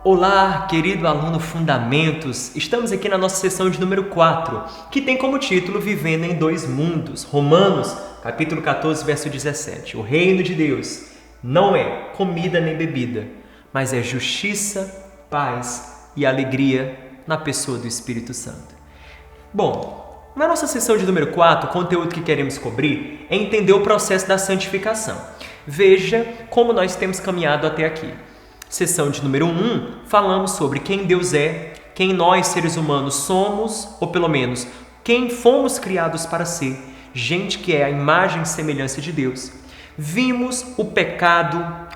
Olá, querido aluno Fundamentos! Estamos aqui na nossa sessão de número 4, que tem como título Vivendo em Dois Mundos. Romanos, capítulo 14, verso 17. O reino de Deus não é comida nem bebida, mas é justiça, paz e alegria na pessoa do Espírito Santo. Bom, na nossa sessão de número 4, o conteúdo que queremos cobrir é entender o processo da santificação. Veja como nós temos caminhado até aqui. Sessão de número 1, falamos sobre quem Deus é, quem nós seres humanos somos, ou pelo menos, quem fomos criados para ser, gente que é a imagem e semelhança de Deus. Vimos o pecado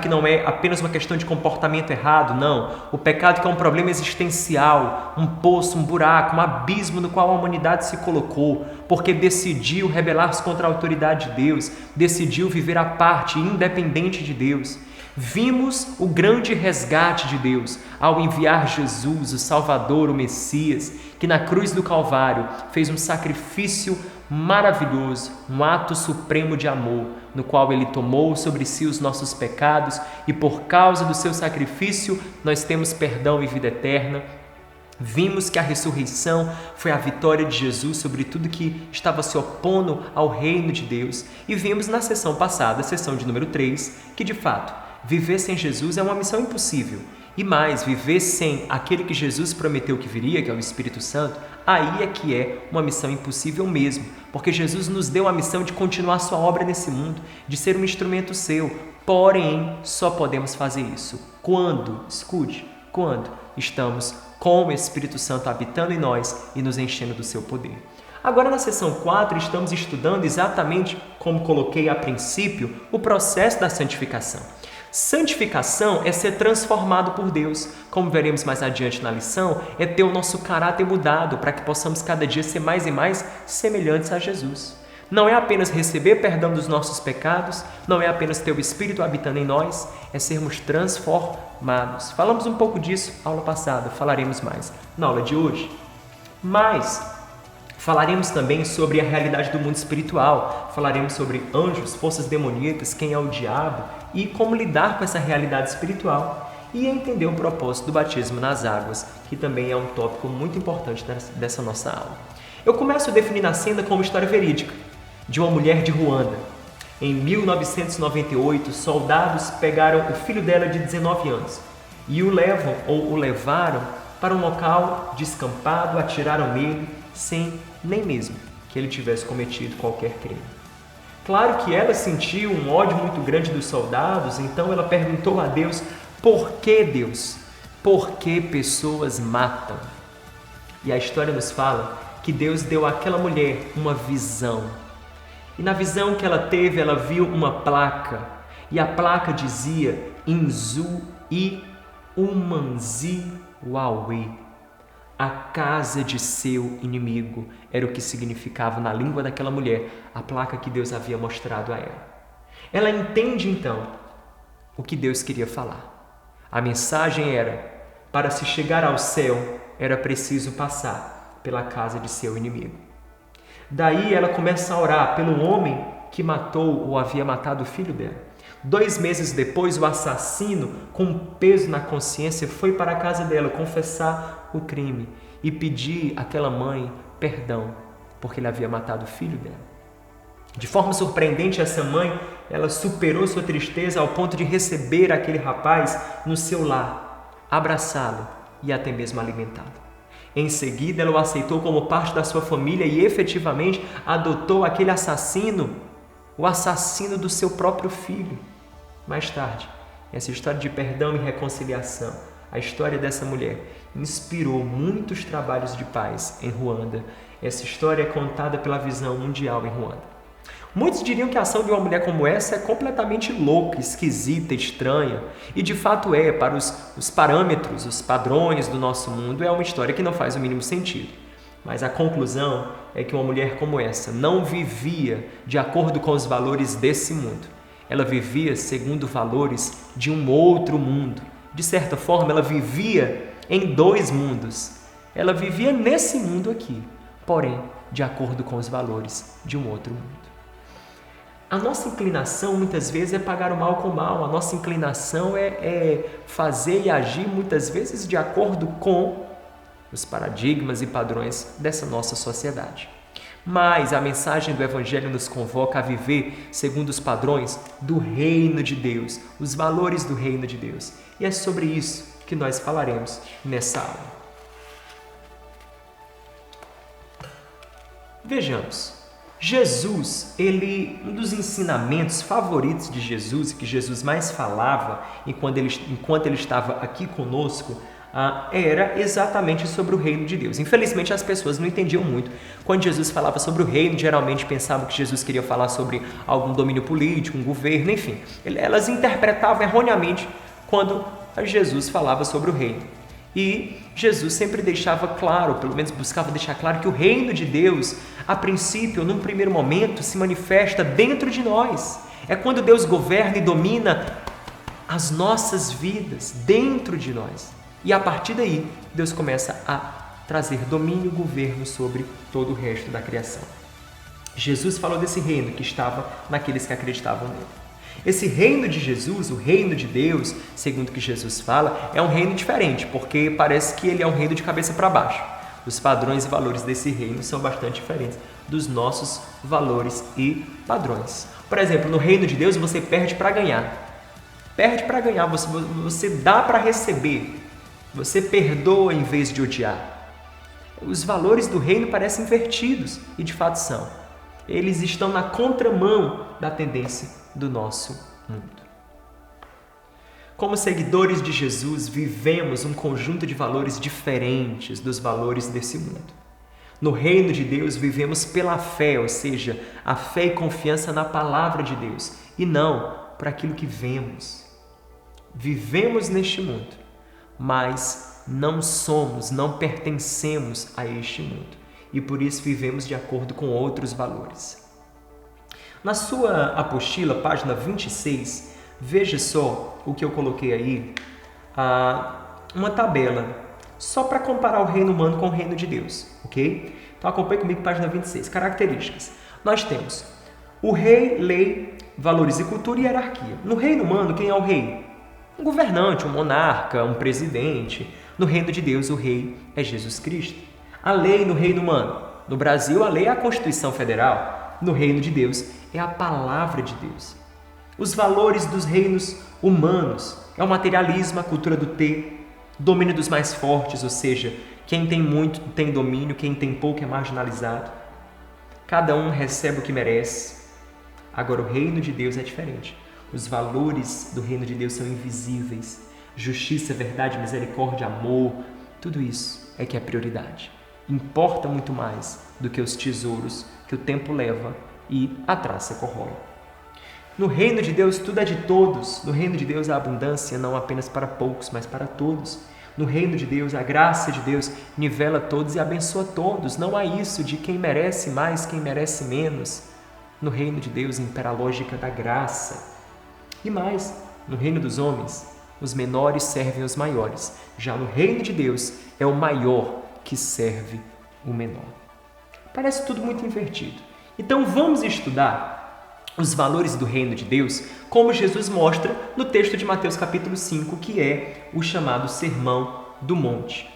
que não é apenas uma questão de comportamento errado, não. O pecado que é um problema existencial, um poço, um buraco, um abismo no qual a humanidade se colocou, porque decidiu rebelar-se contra a autoridade de Deus, decidiu viver à parte, independente de Deus. Vimos o grande resgate de Deus ao enviar Jesus, o Salvador, o Messias, que na cruz do Calvário fez um sacrifício maravilhoso, um ato supremo de amor, no qual Ele tomou sobre si os nossos pecados e por causa do seu sacrifício nós temos perdão e vida eterna. Vimos que a ressurreição foi a vitória de Jesus sobre tudo que estava se opondo ao reino de Deus. E vimos na sessão passada, a sessão de número 3, que de fato, viver sem Jesus é uma missão impossível. E mais, viver sem aquele que Jesus prometeu que viria, que é o Espírito Santo, aí é que é uma missão impossível mesmo. Porque Jesus nos deu a missão de continuar sua obra nesse mundo, de ser um instrumento seu. Porém, só podemos fazer isso quando, escute, quando estamos com o Espírito Santo habitando em nós e nos enchendo do seu poder. Agora, na sessão 4, estamos estudando exatamente, como coloquei a princípio, o processo da santificação. Santificação é ser transformado por Deus. Como veremos mais adiante na lição, é ter o nosso caráter mudado para que possamos cada dia ser mais e mais semelhantes a Jesus. Não é apenas receber perdão dos nossos pecados, não é apenas ter o Espírito habitando em nós, é sermos transformados. Falamos um pouco disso na aula passada, falaremos mais na aula de hoje. Mas falaremos também sobre a realidade do mundo espiritual, falaremos sobre anjos, forças demoníacas, quem é o diabo e como lidar com essa realidade espiritual e entender o propósito do batismo nas águas, que também é um tópico muito importante dessa nossa aula. Eu começo definindo a cena como história verídica de uma mulher de Ruanda. Em 1998, soldados pegaram o filho dela de 19 anos e o levaram para um local descampado, atiraram nele sem nem mesmo que ele tivesse cometido qualquer crime. Claro que ela sentiu um ódio muito grande dos soldados, então ela perguntou a Deus: por que Deus? Por que pessoas matam? E a história nos fala que Deus deu àquela mulher uma visão. E na visão que ela teve, ela viu uma placa. E a placa dizia: Inzu I Umanzi Wawe. A casa de seu inimigo, era o que significava na língua daquela mulher a placa que Deus havia mostrado a ela. Ela entende então o que Deus queria falar. A mensagem era: para se chegar ao céu era preciso passar pela casa de seu inimigo. Daí ela começa a orar pelo homem que matou ou havia matado o filho dela. 2 meses depois, o assassino, com um peso na consciência, foi para a casa dela confessar o crime e pedir àquela mãe perdão, porque ele havia matado o filho dela. De forma surpreendente, essa mãe, ela superou sua tristeza ao ponto de receber aquele rapaz no seu lar, abraçá-lo e até mesmo alimentá-lo. Em seguida, ela o aceitou como parte da sua família e efetivamente adotou aquele assassino, o assassino do seu próprio filho. Mais tarde, essa história de perdão e reconciliação, a história dessa mulher, inspirou muitos trabalhos de paz em Ruanda. Essa história é contada pela visão mundial em Ruanda. Muitos diriam que a ação de uma mulher como essa é completamente louca, esquisita, estranha. E de fato é, para os parâmetros, os padrões do nosso mundo, é uma história que não faz o mínimo sentido. Mas a conclusão é que uma mulher como essa não vivia de acordo com os valores desse mundo. Ela vivia segundo valores de um outro mundo. De certa forma, ela vivia em 2 mundos. Ela vivia nesse mundo aqui, porém, de acordo com os valores de um outro mundo. A nossa inclinação muitas vezes é pagar o mal com o mal, a nossa inclinação é fazer e agir muitas vezes de acordo com os paradigmas e padrões dessa nossa sociedade. Mas a mensagem do Evangelho nos convoca a viver segundo os padrões do reino de Deus, os valores do reino de Deus. E é sobre isso que nós falaremos nessa aula. Vejamos. Jesus, um dos ensinamentos favoritos de Jesus, que Jesus mais falava enquanto ele estava aqui conosco, era exatamente sobre o reino de Deus. Infelizmente, as pessoas não entendiam muito. Quando Jesus falava sobre o reino, geralmente pensavam que Jesus queria falar sobre algum domínio político, um governo, enfim. Elas interpretavam erroneamente quando Jesus falava sobre o reino. E Jesus sempre deixava claro, pelo menos buscava deixar claro, que o reino de Deus, a princípio, num primeiro momento, se manifesta dentro de nós. É quando Deus governa e domina as nossas vidas dentro de nós. E a partir daí, Deus começa a trazer domínio e governo sobre todo o resto da criação. Jesus falou desse reino que estava naqueles que acreditavam nele. Esse reino de Jesus, o reino de Deus, segundo o que Jesus fala, é um reino diferente, porque parece que ele é um reino de cabeça para baixo. Os padrões e valores desse reino são bastante diferentes dos nossos valores e padrões. Por exemplo, no reino de Deus você perde para ganhar. Perde para ganhar, você dá para receber. Você perdoa em vez de odiar. Os valores do reino parecem invertidos, e de fato são. Eles estão na contramão da tendência do nosso mundo. Como seguidores de Jesus, vivemos um conjunto de valores diferentes dos valores desse mundo. No reino de Deus, vivemos pela fé, ou seja, a fé e confiança na palavra de Deus, e não por aquilo que vemos. Vivemos neste mundo, mas não pertencemos a este mundo, e por isso vivemos de acordo com outros valores. Na sua apostila, página 26, veja só o que eu coloquei aí, uma tabela, só para comparar o reino humano com o reino de Deus, ok? Então acompanhe comigo, página 26, características. Nós temos o rei, lei, valores e cultura e hierarquia. No reino humano, quem é o rei? Um governante, um monarca, um presidente. No reino de Deus, o rei é Jesus Cristo. A lei no reino humano. No Brasil, a lei é a Constituição Federal. No reino de Deus, é a palavra de Deus. Os valores dos reinos humanos é o materialismo, a cultura do ter, domínio dos mais fortes, ou seja, quem tem muito tem domínio, quem tem pouco é marginalizado. Cada um recebe o que merece. Agora, o reino de Deus é diferente. Os valores do reino de Deus são invisíveis. Justiça, verdade, misericórdia, amor, tudo isso é que é prioridade. Importa muito mais do que os tesouros que o tempo leva e a traça corrói. No reino de Deus, tudo é de todos. No reino de Deus, a abundância não apenas para poucos, mas para todos. No reino de Deus, a graça de Deus nivela todos e abençoa todos. Não há isso de quem merece mais, quem merece menos. No reino de Deus, impera a lógica da graça. E mais, no reino dos homens, os menores servem os maiores. Já no reino de Deus, é o maior que serve o menor. Parece tudo muito invertido. Então vamos estudar os valores do reino de Deus, como Jesus mostra no texto de Mateus capítulo 5, que é o chamado Sermão do Monte.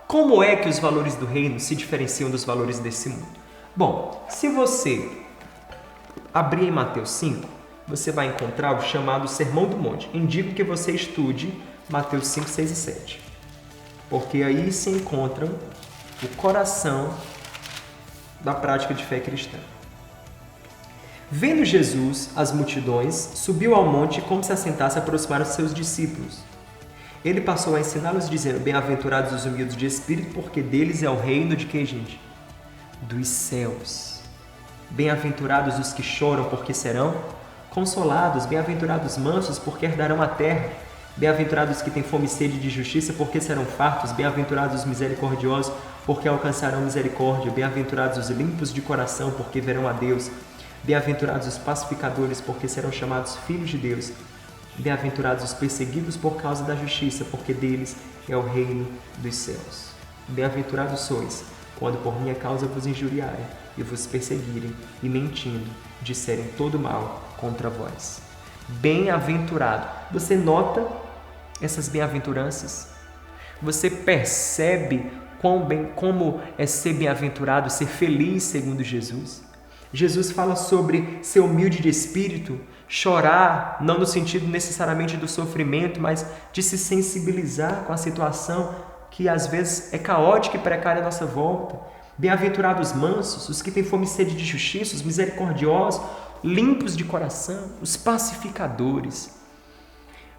Como é que os valores do reino se diferenciam dos valores desse mundo? Bom, se você abrir em Mateus 5, você vai encontrar o chamado Sermão do Monte. Indico que você estude Mateus 5, 6 e 7, porque aí se encontram o coração da prática de fé cristã. Vendo Jesus as multidões, subiu ao monte e, como se assentasse, aproximaram seus discípulos. Ele passou a ensiná-los, dizendo: Bem-aventurados os humildes de espírito, porque deles é o reino de quem, gente? Dos céus. Bem-aventurados os que choram, porque serão consolados. Bem-aventurados os mansos, porque herdarão a terra. Bem-aventurados os que têm fome e sede de justiça, porque serão fartos. Bem-aventurados os misericordiosos, porque alcançarão misericórdia. Bem-aventurados os limpos de coração, porque verão a Deus. Bem-aventurados os pacificadores, porque serão chamados filhos de Deus. Bem-aventurados os perseguidos por causa da justiça, porque deles é o reino dos céus. Bem-aventurados sois, quando por minha causa vos injuriarem e vos perseguirem e mentindo disserem todo mal contra vós. Bem-aventurado. Você nota essas bem-aventuranças? Você percebe como é ser bem-aventurado, ser feliz segundo Jesus? Jesus fala sobre ser humilde de espírito, chorar, não no sentido necessariamente do sofrimento, mas de se sensibilizar com a situação que às vezes é caótica e precária à nossa volta. Bem-aventurados mansos, os que têm fome e sede de justiça, os misericordiosos, limpos de coração, os pacificadores.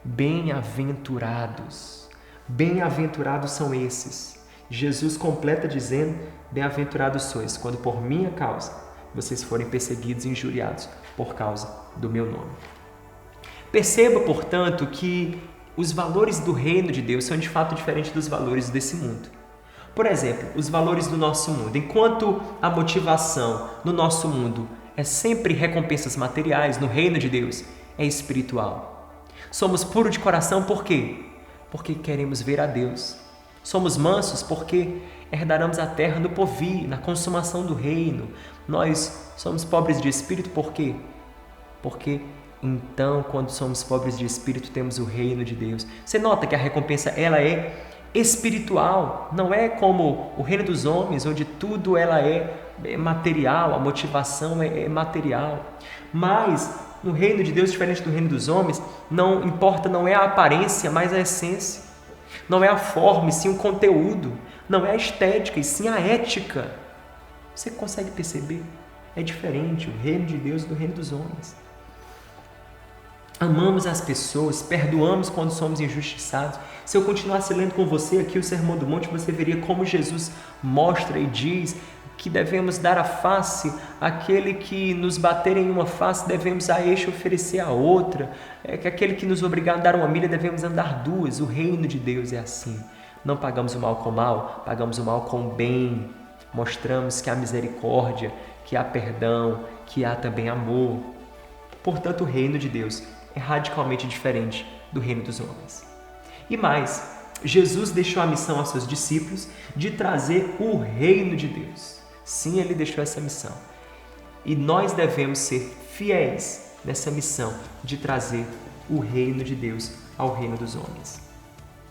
Bem-aventurados. Bem-aventurados são esses. Jesus completa dizendo: bem-aventurados sois, quando por minha causa vocês forem perseguidos e injuriados por causa do meu nome. Perceba, portanto, que os valores do reino de Deus são de fato diferentes dos valores desse mundo. Por exemplo, os valores do nosso mundo. Enquanto a motivação no nosso mundo é sempre recompensas materiais, no reino de Deus é espiritual. Somos puros de coração por quê? Porque queremos ver a Deus. Somos mansos porque herdaremos a terra no porvir, na consumação do reino. Nós somos pobres de espírito por quê? Porque então, quando somos pobres de espírito, temos o reino de Deus. Você nota que a recompensa ela é espiritual, não é como o reino dos homens, onde tudo ela é material, a motivação é material. Mas no reino de Deus, diferente do reino dos homens, não importa, não é a aparência, mas a essência. Não é a forma, e sim o conteúdo. Não é a estética, e sim a ética. Você consegue perceber? É diferente o reino de Deus do reino dos homens. Amamos as pessoas, perdoamos quando somos injustiçados. Se eu continuasse lendo com você aqui o Sermão do Monte, você veria como Jesus mostra e diz que devemos dar a face àquele que nos bater em uma face, devemos a este oferecer a outra, que aquele que nos obrigar a andar uma milha, devemos andar duas. O reino de Deus é assim. Não pagamos o mal com o mal, pagamos o mal com o bem. Mostramos que há misericórdia, que há perdão, que há também amor. Portanto, o reino de Deus é radicalmente diferente do reino dos homens. E mais, Jesus deixou a missão aos seus discípulos de trazer o reino de Deus. Sim, ele deixou essa missão. E nós devemos ser fiéis nessa missão de trazer o reino de Deus ao reino dos homens.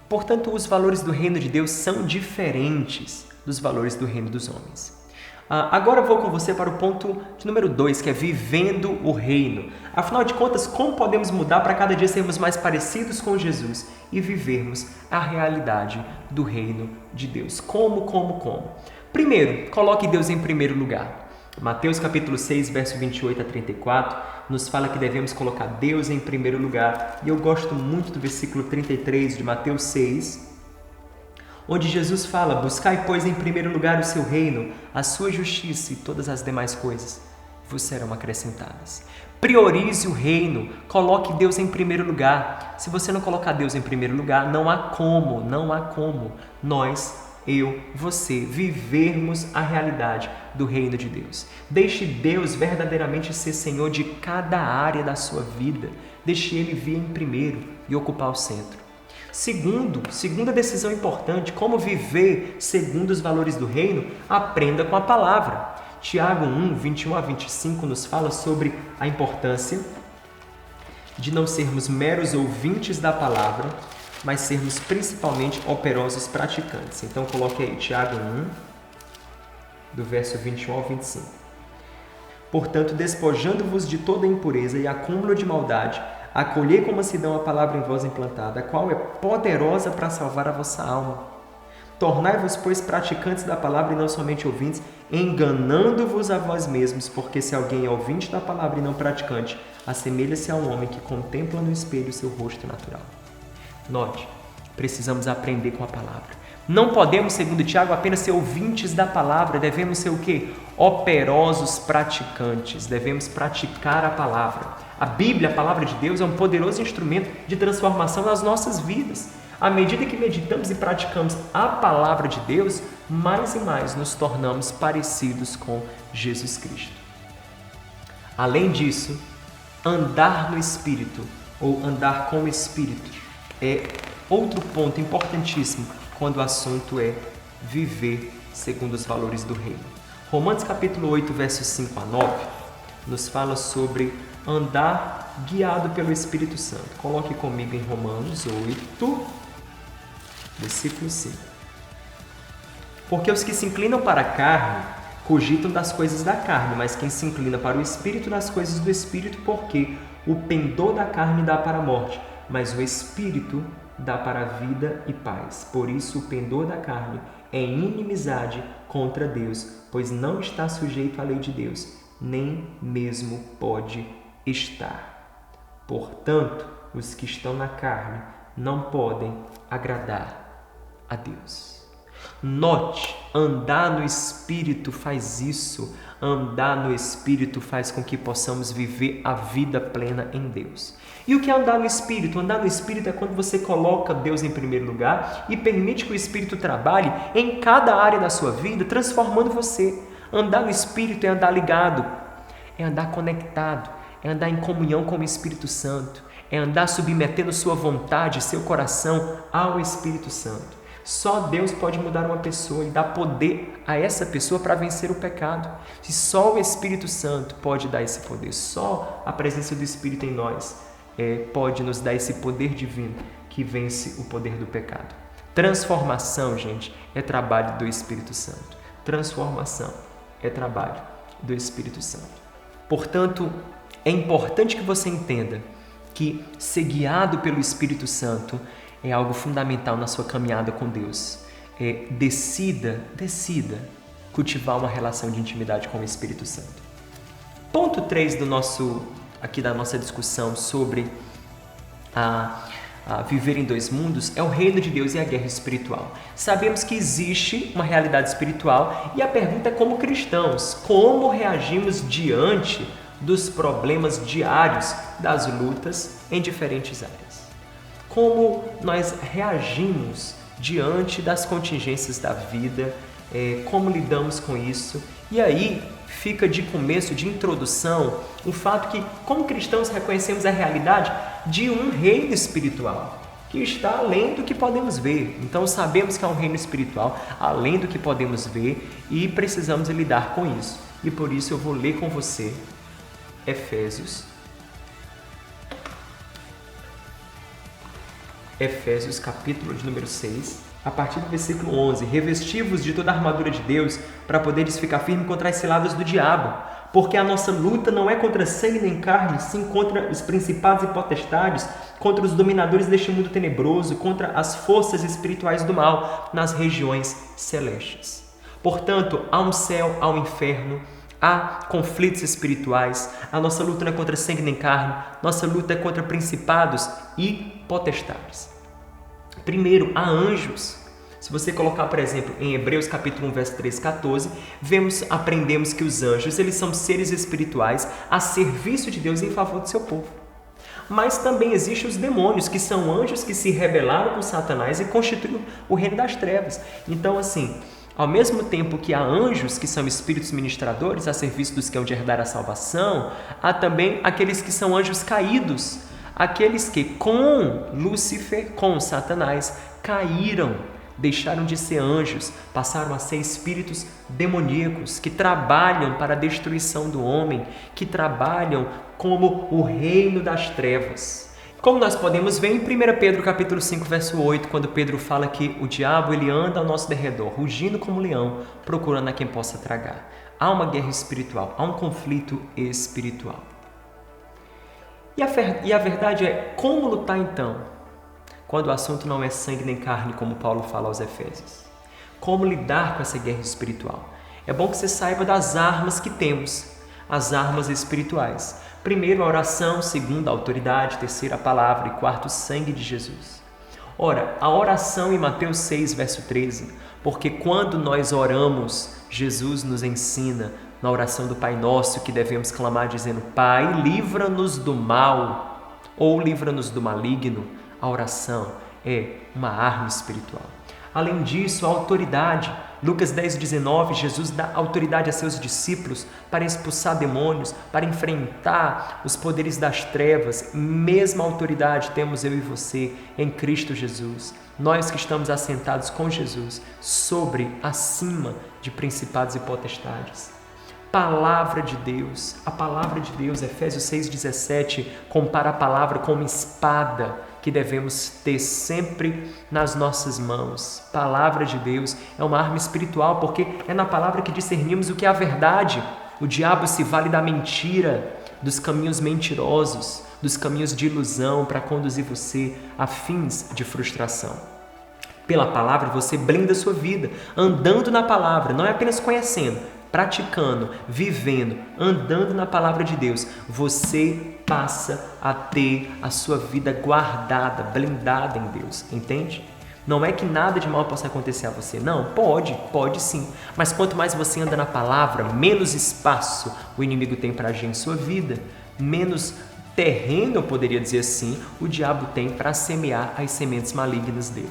Portanto, os valores do reino de Deus são diferentes dos valores do reino dos homens. Agora eu vou com você para o ponto de número 2, que é vivendo o reino. Afinal de contas, como podemos mudar para cada dia sermos mais parecidos com Jesus e vivermos a realidade do reino de Deus? Como? Primeiro, coloque Deus em primeiro lugar. Mateus capítulo 6, verso 28 a 34, nos fala que devemos colocar Deus em primeiro lugar. E eu gosto muito do versículo 33 de Mateus 6, onde Jesus fala: buscai, pois, em primeiro lugar o seu reino, a sua justiça, e todas as demais coisas vos serão acrescentadas. Priorize o reino, coloque Deus em primeiro lugar. Se você não colocar Deus em primeiro lugar, não há como nós, eu, você, vivermos a realidade do reino de Deus. Deixe Deus verdadeiramente ser Senhor de cada área da sua vida. Deixe Ele vir em primeiro e ocupar o centro. Segunda decisão importante, como viver segundo os valores do reino, aprenda com a palavra. Tiago 1, 21 a 25 nos fala sobre a importância de não sermos meros ouvintes da palavra, mas sermos principalmente operosos praticantes. Então coloque aí Tiago 1, do verso 21 ao 25. Portanto, despojando-vos de toda impureza e acúmulo de maldade, acolhei com mansidão a palavra em vós implantada, a qual é poderosa para salvar a vossa alma. Tornai-vos, pois, praticantes da palavra e não somente ouvintes, enganando-vos a vós mesmos, porque se alguém é ouvinte da palavra e não praticante, assemelha-se a um homem que contempla no espelho seu rosto natural. Note, precisamos aprender com a palavra. Não podemos, segundo Tiago, apenas ser ouvintes da palavra, devemos ser o quê? Operosos praticantes, devemos praticar a palavra. A Bíblia, a palavra de Deus, é um poderoso instrumento de transformação nas nossas vidas. À medida que meditamos e praticamos a palavra de Deus, mais e mais nos tornamos parecidos com Jesus Cristo. Além disso, andar no Espírito ou andar com o Espírito é outro ponto importantíssimo quando o assunto é viver segundo os valores do reino. Romanos capítulo 8, versos 5 a 9, nos fala sobre andar guiado pelo Espírito Santo. Coloque comigo em Romanos 8, versículo 5. Porque os que se inclinam para a carne cogitam das coisas da carne, mas quem se inclina para o Espírito, das coisas do Espírito, porque o pendor da carne dá para a morte, mas o Espírito dá para a vida e paz. Por isso, o pendor da carne é inimizade contra Deus, pois não está sujeito à lei de Deus, nem mesmo pode estar. Portanto, os que estão na carne não podem agradar a Deus. Note, andar no Espírito faz isso. Andar no Espírito faz com que possamos viver a vida plena em Deus. E o que é andar no Espírito? Andar no Espírito é quando você coloca Deus em primeiro lugar e permite que o Espírito trabalhe em cada área da sua vida, transformando você. Andar no Espírito é andar ligado, é andar conectado, é andar em comunhão com o Espírito Santo, é andar submetendo sua vontade, seu coração ao Espírito Santo. Só Deus pode mudar uma pessoa e dar poder a essa pessoa para vencer o pecado. E só o Espírito Santo pode dar esse poder. Só a presença do Espírito em nós pode nos dar esse poder divino que vence o poder do pecado. Transformação, gente, é trabalho do Espírito Santo. Transformação é trabalho do Espírito Santo. Portanto, é importante que você entenda que ser guiado pelo Espírito Santo é algo fundamental na sua caminhada com Deus. Decida cultivar uma relação de intimidade com o Espírito Santo. Ponto 3 da nossa discussão sobre a viver em dois mundos é o reino de Deus e a guerra espiritual. Sabemos que existe uma realidade espiritual e a pergunta é como cristãos, como reagimos diante dos problemas diários das lutas em diferentes áreas. Como nós reagimos diante das contingências da vida, como lidamos com isso. E aí fica de começo, de introdução, o fato que, como cristãos, reconhecemos a realidade de um reino espiritual que está além do que podemos ver. Então sabemos que há um reino espiritual além do que podemos ver e precisamos lidar com isso. E por isso eu vou ler com você Efésios capítulo de número 6, a partir do versículo 11. Revesti-vos de toda a armadura de Deus, para poderes ficar firme contra as ciladas do diabo, porque a nossa luta não é contra sangue nem carne, sim contra os principados e potestades, contra os dominadores deste mundo tenebroso, contra as forças espirituais do mal nas regiões celestes. Portanto, há um céu, há um inferno, há conflitos espirituais. A nossa luta não é contra sangue nem carne, nossa luta é contra principados e potestades. Primeiro, há anjos. Se você colocar, por exemplo, em Hebreus capítulo 1, verso 13, 14, aprendemos que os anjos, eles são seres espirituais a serviço de Deus em favor do seu povo. Mas também existem os demônios, que são anjos que se rebelaram com Satanás e constituem o reino das trevas. Então, assim, ao mesmo tempo que há anjos, que são espíritos ministradores a serviço dos que hão de herdar a salvação, há também aqueles que são anjos caídos, aqueles que com Lúcifer, com Satanás, caíram, deixaram de ser anjos, passaram a ser espíritos demoníacos, que trabalham para a destruição do homem, que trabalham como o reino das trevas. Como nós podemos ver em 1 Pedro capítulo 5, verso 8, quando Pedro fala que o diabo ele anda ao nosso derredor, rugindo como leão, procurando a quem possa tragar. Há uma guerra espiritual, há um conflito espiritual. E a verdade é, como lutar então, quando o assunto não é sangue nem carne, como Paulo fala aos Efésios? Como lidar com essa guerra espiritual? É bom que você saiba das armas que temos, as armas espirituais. Primeiro, a oração. Segundo, a autoridade. Terceiro, a palavra. E quarto, o sangue de Jesus. Ora, a oração em Mateus 6, verso 13, porque quando nós oramos, Jesus nos ensina na oração do Pai Nosso que devemos clamar dizendo: Pai, livra-nos do mal ou livra-nos do maligno. A oração é uma arma espiritual. Além disso, a autoridade. Lucas 10:19, Jesus dá autoridade a seus discípulos para expulsar demônios, para enfrentar os poderes das trevas. Mesma autoridade temos eu e você em Cristo Jesus. Nós que estamos assentados com Jesus acima de principados e potestades. Palavra de Deus, a palavra de Deus, Efésios 6,17, compara a palavra com uma espada que devemos ter sempre nas nossas mãos. Palavra de Deus é uma arma espiritual, porque é na palavra que discernimos o que é a verdade. O diabo se vale da mentira, dos caminhos mentirosos, dos caminhos de ilusão para conduzir você a fins de frustração. Pela palavra você blinda a sua vida, andando na palavra, não é apenas conhecendo, praticando, vivendo, andando na palavra de Deus, você passa a ter a sua vida guardada, blindada em Deus, entende? Não é que nada de mal possa acontecer a você, não, pode sim, mas quanto mais você anda na palavra, menos espaço o inimigo tem para agir em sua vida, menos terreno, eu poderia dizer assim, o diabo tem para semear as sementes malignas dele.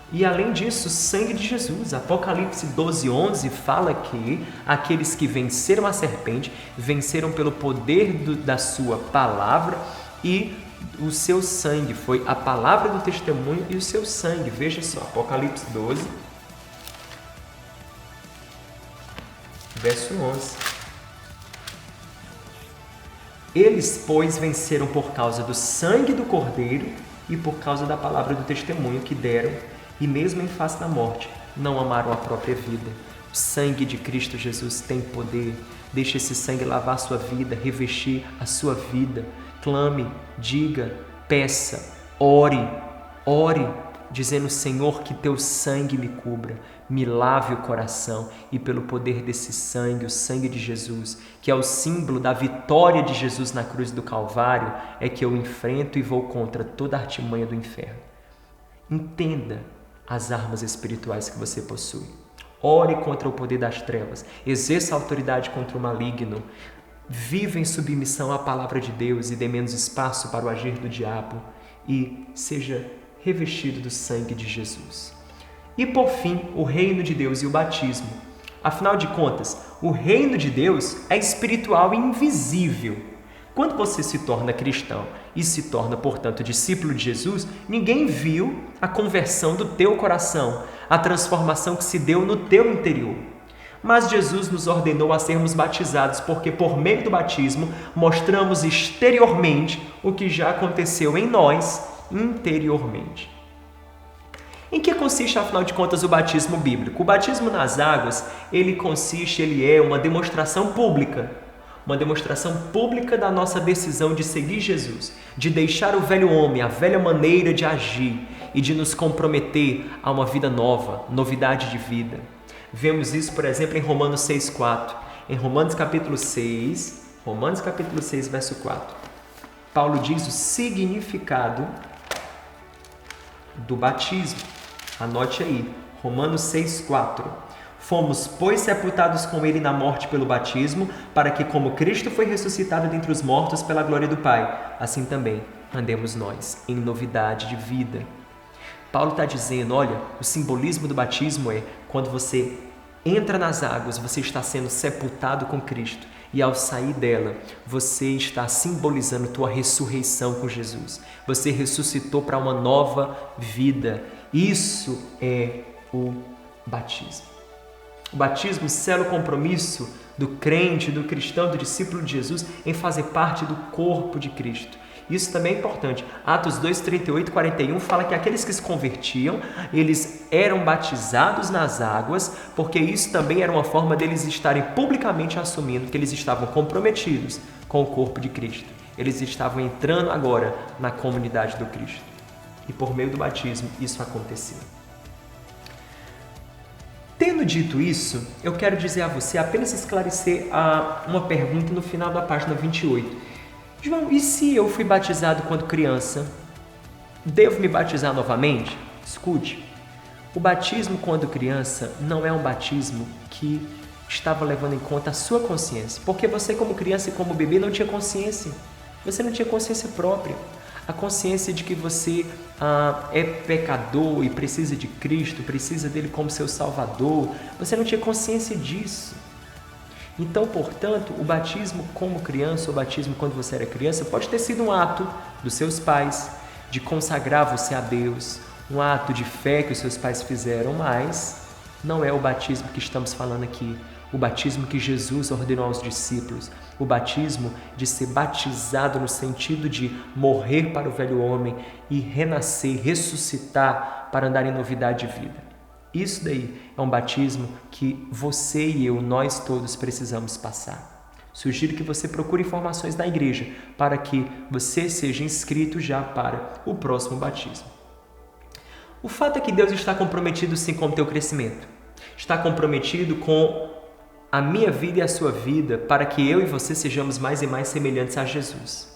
E além disso, o sangue de Jesus, Apocalipse 12:11 fala que aqueles que venceram a serpente, venceram pelo poder da sua palavra e o seu sangue, foi a palavra do testemunho e o seu sangue. Veja só, Apocalipse 12, verso 11. Eles, pois, venceram por causa do sangue do Cordeiro e por causa da palavra do testemunho que deram, e mesmo em face da morte, não amaram a própria vida. O sangue de Cristo Jesus tem poder. Deixe esse sangue lavar a sua vida, revestir a sua vida. Clame, diga, peça, ore, dizendo: Senhor, que teu sangue me cubra, me lave o coração, e pelo poder desse sangue, o sangue de Jesus, que é o símbolo da vitória de Jesus na cruz do Calvário, é que eu enfrento e vou contra toda a artimanha do inferno. Entenda as armas espirituais que você possui. Ore contra o poder das trevas, exerça autoridade contra o maligno, viva em submissão à palavra de Deus e dê menos espaço para o agir do diabo, e seja revestido do sangue de Jesus. E por fim, o reino de Deus e o batismo. Afinal de contas, o reino de Deus é espiritual e invisível. Quando você se torna cristão e se torna, portanto, discípulo de Jesus, ninguém viu a conversão do teu coração, a transformação que se deu no teu interior. Mas Jesus nos ordenou a sermos batizados, porque por meio do batismo mostramos exteriormente o que já aconteceu em nós interiormente. Em que consiste, afinal de contas, o batismo bíblico? O batismo nas águas, ele é uma demonstração pública. Uma demonstração pública da nossa decisão de seguir Jesus, de deixar o velho homem, a velha maneira de agir e de nos comprometer a uma vida nova, novidade de vida. Vemos isso, por exemplo, em Romanos 6,4. Em Romanos capítulo 6, verso 4, Paulo diz o significado do batismo. Anote aí, Romanos 6,4. Fomos, pois, sepultados com ele na morte pelo batismo, para que, como Cristo foi ressuscitado dentre os mortos pela glória do Pai, assim também andemos nós em novidade de vida. Paulo está dizendo, olha, o simbolismo do batismo é quando você entra nas águas, você está sendo sepultado com Cristo, e ao sair dela, você está simbolizando tua ressurreição com Jesus. Você ressuscitou para uma nova vida. Isso é o batismo. O batismo sela o compromisso do crente, do cristão, do discípulo de Jesus em fazer parte do corpo de Cristo. Isso também é importante. Atos 2, 38 e 41 fala que aqueles que se convertiam, eles eram batizados nas águas, porque isso também era uma forma deles estarem publicamente assumindo que eles estavam comprometidos com o corpo de Cristo. Eles estavam entrando agora na comunidade do Cristo. E por meio do batismo, isso aconteceu. Tendo dito isso, eu quero dizer a você, apenas esclarecer uma pergunta no final da página 28. João, e se eu fui batizado quando criança? Devo me batizar novamente? Escute, o batismo quando criança não é um batismo que estava levando em conta a sua consciência, porque você como criança e como bebê não tinha consciência, você não tinha consciência própria. a consciência de que você é pecador e precisa de Cristo, precisa dele como seu Salvador. Você não tinha consciência disso. Então, portanto, o batismo como criança, o batismo quando você era criança, pode ter sido um ato dos seus pais de consagrar você a Deus, um ato de fé que os seus pais fizeram, mas não é o batismo que estamos falando aqui. O batismo que Jesus ordenou aos discípulos, o batismo de ser batizado no sentido de morrer para o velho homem e renascer, ressuscitar para andar em novidade de vida. Isso daí é um batismo que você e eu, nós todos precisamos passar. Sugiro que você procure informações na igreja para que você seja inscrito já para o próximo batismo. O fato é que Deus está comprometido sim com o teu crescimento. Está comprometido com a minha vida e a sua vida para que eu e você sejamos mais e mais semelhantes a Jesus.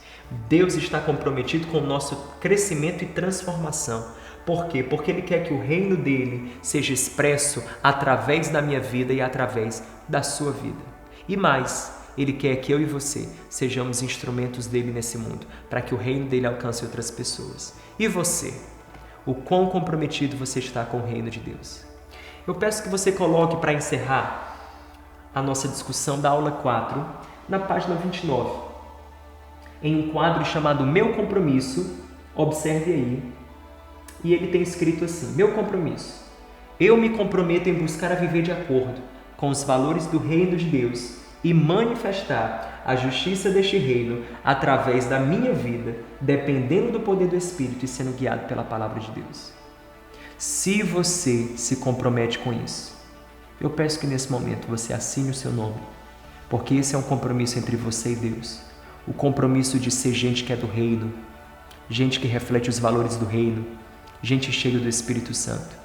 Deus está comprometido com o nosso crescimento e transformação. Por quê? Porque Ele quer que o reino dele seja expresso através da minha vida e através da sua vida. E mais, Ele quer que eu e você sejamos instrumentos dele nesse mundo, para que o reino dele alcance outras pessoas. E você? O quão comprometido você está com o reino de Deus? Eu peço que você coloque para encerrar a nossa discussão da aula 4, na página 29, em um quadro chamado Meu Compromisso. Observe aí, e ele tem escrito assim: Meu compromisso. Eu me comprometo em buscar a viver de acordo com os valores do reino de Deus e manifestar a justiça deste reino através da minha vida, dependendo do poder do Espírito e sendo guiado pela palavra de Deus. Se você se compromete com isso, eu peço que nesse momento você assine o seu nome, porque esse é um compromisso entre você e Deus. O compromisso de ser gente que é do reino, gente que reflete os valores do reino, gente cheia do Espírito Santo,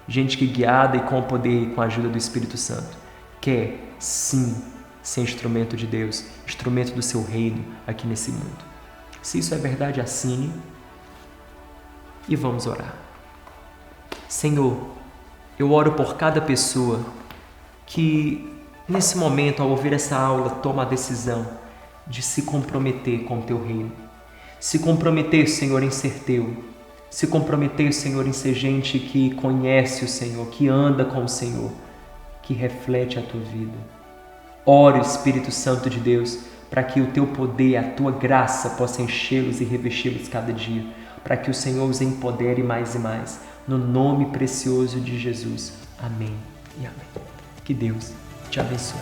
gente que guiada e com o poder e com a ajuda do Espírito Santo, quer sim ser instrumento de Deus, instrumento do seu reino aqui nesse mundo. Se isso é verdade, assine e vamos orar. Senhor, eu oro por cada pessoa que nesse momento, ao ouvir essa aula, toma a decisão de se comprometer com o teu reino. Se comprometer, Senhor, em ser teu. Se comprometer, Senhor, em ser gente que conhece o Senhor, que anda com o Senhor, que reflete a tua vida. Oro, Espírito Santo de Deus, para que o teu poder, a tua graça possa enchê-los e revesti-los cada dia, para que o Senhor os empodere mais e mais. No nome precioso de Jesus. Amém e amém. Que Deus te abençoe.